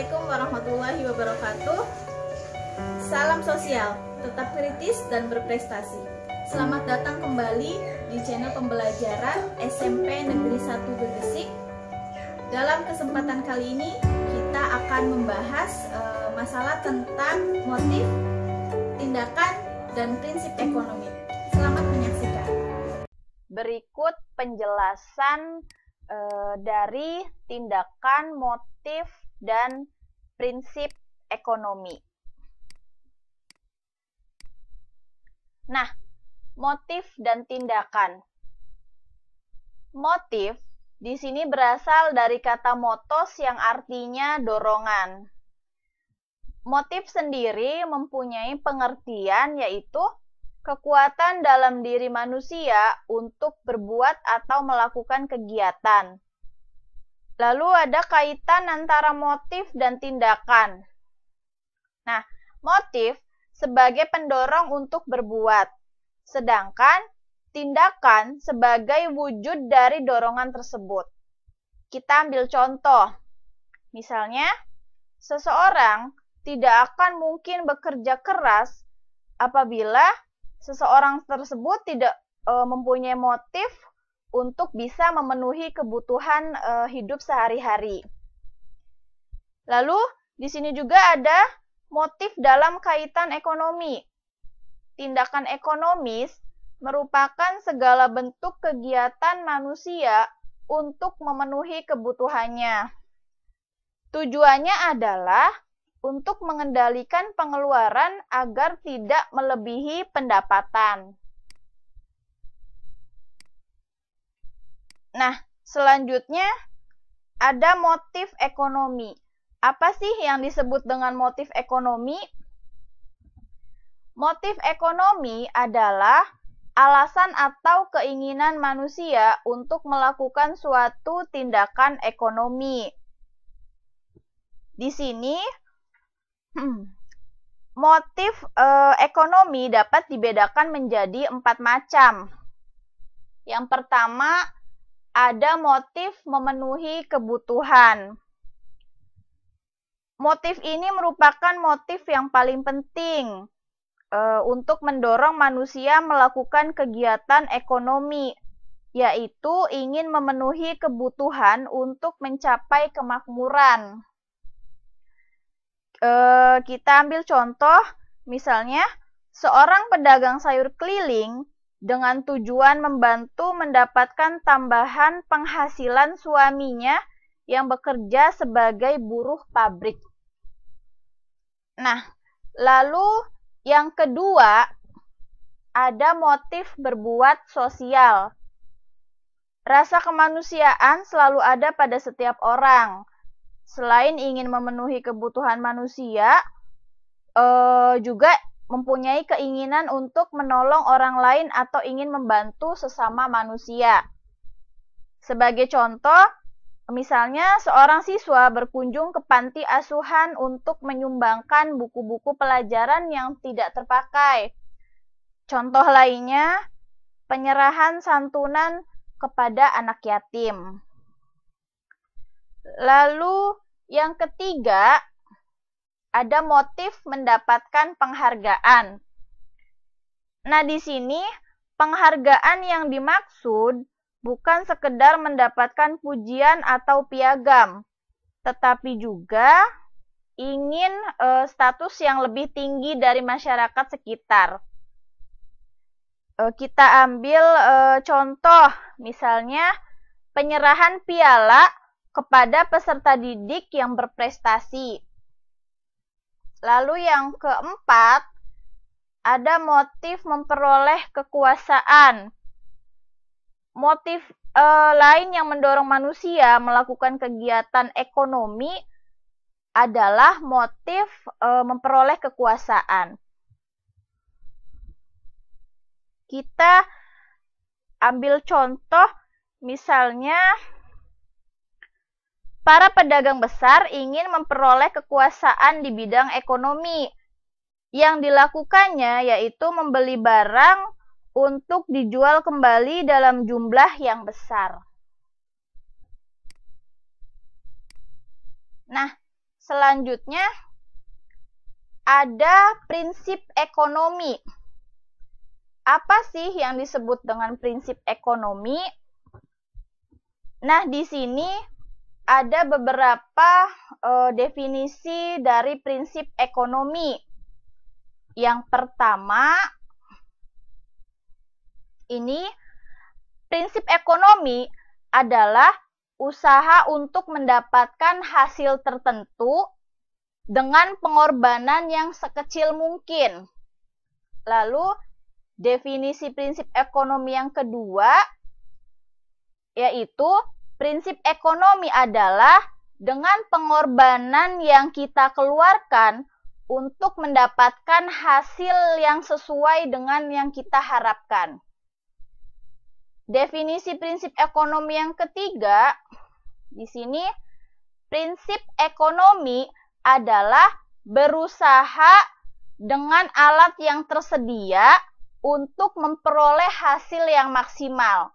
Assalamualaikum warahmatullahi wabarakatuh. Salam sosial, tetap kritis dan berprestasi. Selamat datang kembali di channel pembelajaran SMP Negeri 1 Gegesik. Dalam kesempatan kali ini kita akan membahas masalah tentang motif, tindakan, dan prinsip ekonomi. Selamat menyaksikan. Berikut penjelasan dari tindakan, motif, dan prinsip ekonomi. Nah, motif dan tindakan. Motif di sini berasal dari kata motos yang artinya dorongan. Motif sendiri mempunyai pengertian yaitu kekuatan dalam diri manusia untuk berbuat atau melakukan kegiatan. Lalu ada kaitan antara motif dan tindakan. Nah, motif sebagai pendorong untuk berbuat, sedangkan tindakan sebagai wujud dari dorongan tersebut. Kita ambil contoh. Misalnya, seseorang tidak akan mungkin bekerja keras apabila seseorang tersebut tidak mempunyai motif untuk bisa memenuhi kebutuhan hidup sehari-hari. Lalu, di sini juga ada motif dalam kaitan ekonomi. Tindakan ekonomis merupakan segala bentuk kegiatan manusia untuk memenuhi kebutuhannya. Tujuannya adalah untuk mengendalikan pengeluaran agar tidak melebihi pendapatan. Nah, selanjutnya ada motif ekonomi. Apa sih yang disebut dengan motif ekonomi? Motif ekonomi adalah alasan atau keinginan manusia untuk melakukan suatu tindakan ekonomi. Di sini, motif ekonomi dapat dibedakan menjadi 4 macam. Yang pertama, ada motif memenuhi kebutuhan. Motif ini merupakan motif yang paling penting untuk mendorong manusia melakukan kegiatan ekonomi, yaitu ingin memenuhi kebutuhan untuk mencapai kemakmuran. Kita ambil contoh, misalnya seorang pedagang sayur keliling dengan tujuan membantu mendapatkan tambahan penghasilan suaminya yang bekerja sebagai buruh pabrik. Nah, lalu yang kedua, ada motif berbuat sosial. Rasa kemanusiaan selalu ada pada setiap orang. Selain ingin memenuhi kebutuhan manusia, juga mempunyai keinginan untuk menolong orang lain atau ingin membantu sesama manusia. Sebagai contoh, misalnya seorang siswa berkunjung ke panti asuhan untuk menyumbangkan buku-buku pelajaran yang tidak terpakai. Contoh lainnya, penyerahan santunan kepada anak yatim. Lalu yang ketiga, ada motif mendapatkan penghargaan. Nah, di sini penghargaan yang dimaksud bukan sekedar mendapatkan pujian atau piagam, tetapi juga ingin status yang lebih tinggi dari masyarakat sekitar. Kita ambil contoh, misalnya penyerahan piala kepada peserta didik yang berprestasi. Lalu yang keempat, ada motif memperoleh kekuasaan. Motif lain yang mendorong manusia melakukan kegiatan ekonomi adalah motif memperoleh kekuasaan. Kita ambil contoh, misalnya para pedagang besar ingin memperoleh kekuasaan di bidang ekonomi. Yang dilakukannya yaitu membeli barang untuk dijual kembali dalam jumlah yang besar. Nah, selanjutnya ada prinsip ekonomi. Apa sih yang disebut dengan prinsip ekonomi? Nah, di sini ada beberapa definisi dari prinsip ekonomi. Yang pertama, ini prinsip ekonomi adalah usaha untuk mendapatkan hasil tertentu dengan pengorbanan yang sekecil mungkin. Lalu, definisi prinsip ekonomi yang kedua, yaitu prinsip ekonomi adalah dengan pengorbanan yang kita keluarkan untuk mendapatkan hasil yang sesuai dengan yang kita harapkan. Definisi prinsip ekonomi yang ketiga, di sini prinsip ekonomi adalah berusaha dengan alat yang tersedia untuk memperoleh hasil yang maksimal.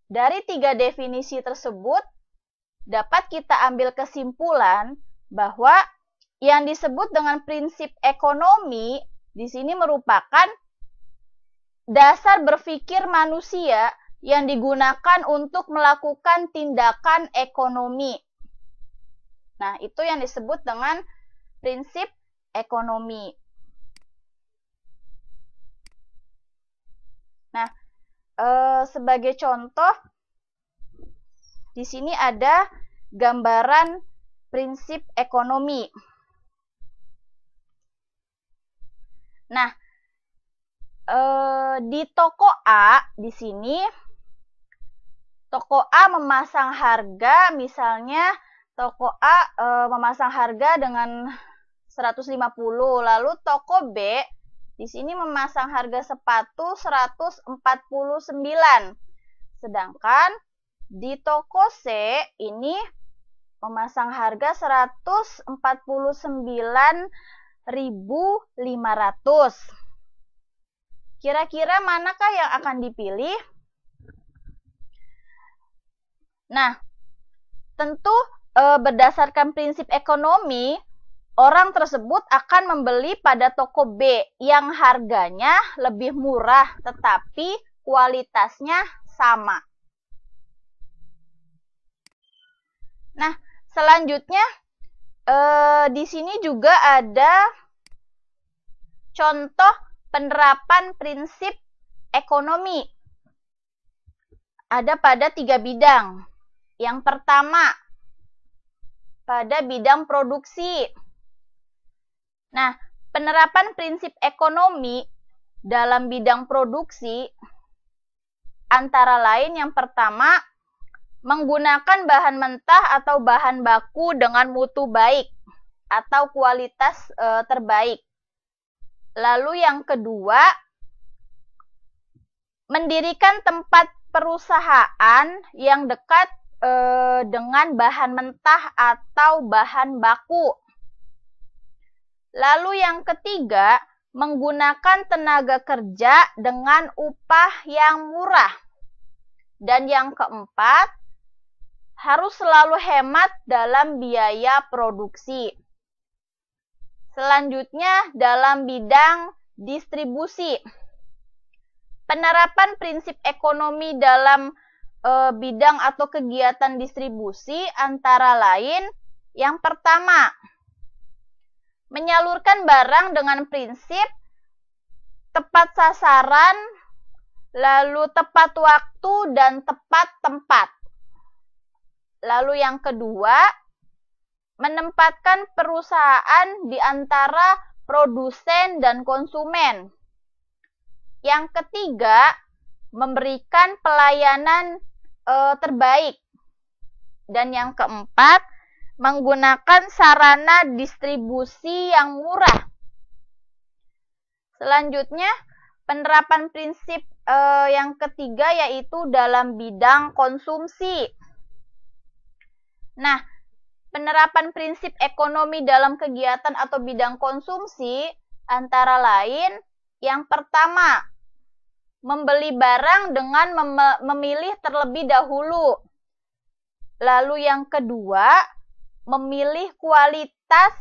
Dari tiga definisi tersebut, dapat kita ambil kesimpulan bahwa yang disebut dengan prinsip ekonomi di sini merupakan dasar berpikir manusia yang digunakan untuk melakukan tindakan ekonomi. Nah, itu yang disebut dengan prinsip ekonomi. Nah, sebagai contoh, di sini ada gambaran prinsip ekonomi. Nah, di toko A, di sini, toko A memasang harga, misalnya toko A memasang harga dengan 150, lalu toko B di sini memasang harga sepatu 149. Sedangkan di toko C ini memasang harga 149.500. Kira-kira manakah yang akan dipilih? Nah, tentu berdasarkan prinsip ekonomi, orang tersebut akan membeli pada toko B yang harganya lebih murah tetapi kualitasnya sama. Nah, selanjutnya di sini juga ada contoh penerapan prinsip ekonomi. Ada pada 3 bidang. Yang pertama, pada bidang produksi. Nah, penerapan prinsip ekonomi dalam bidang produksi antara lain yang pertama, menggunakan bahan mentah atau bahan baku dengan mutu baik atau kualitas terbaik. Lalu yang kedua, mendirikan tempat perusahaan yang dekat dengan bahan mentah atau bahan baku. Lalu yang ketiga, menggunakan tenaga kerja dengan upah yang murah. Dan yang keempat, harus selalu hemat dalam biaya produksi. Selanjutnya, dalam bidang distribusi. Penerapan prinsip ekonomi dalam bidang atau kegiatan distribusi antara lain, yang pertama, menyalurkan barang dengan prinsip tepat sasaran, lalu tepat waktu dan tepat tempat. Lalu yang kedua, menempatkan perusahaan di antara produsen dan konsumen. Yang ketiga, memberikan pelayanan terbaik. Dan yang keempat, menggunakan sarana distribusi yang murah. Selanjutnya, penerapan prinsip yang ketiga yaitu dalam bidang konsumsi. Nah, penerapan prinsip ekonomi dalam kegiatan atau bidang konsumsi antara lain yang pertama, membeli barang dengan memilih terlebih dahulu. Lalu yang kedua, memilih kualitas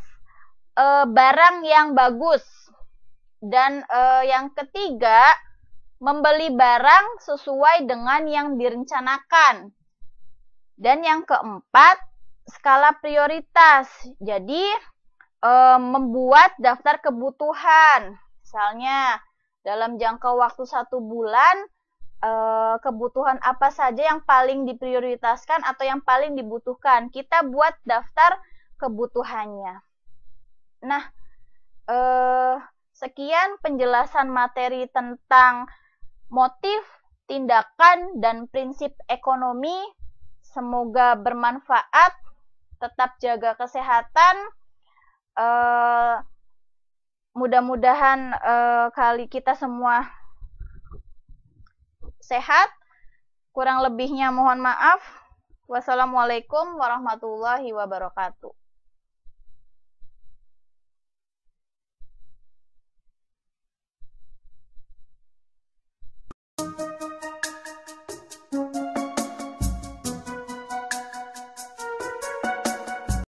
barang yang bagus. Dan yang ketiga, membeli barang sesuai dengan yang direncanakan. Dan yang keempat, skala prioritas. Jadi, membuat daftar kebutuhan. Misalnya, dalam jangka waktu 1 bulan, kebutuhan apa saja yang paling diprioritaskan atau yang paling dibutuhkan. Kita buat daftar kebutuhannya. Nah, sekian penjelasan materi tentang motif, tindakan, dan prinsip ekonomi. Semoga bermanfaat. Tetap jaga kesehatan. Mudah-mudahan kita semua sehat. Kurang lebihnya mohon maaf. Wassalamualaikum warahmatullahi wabarakatuh.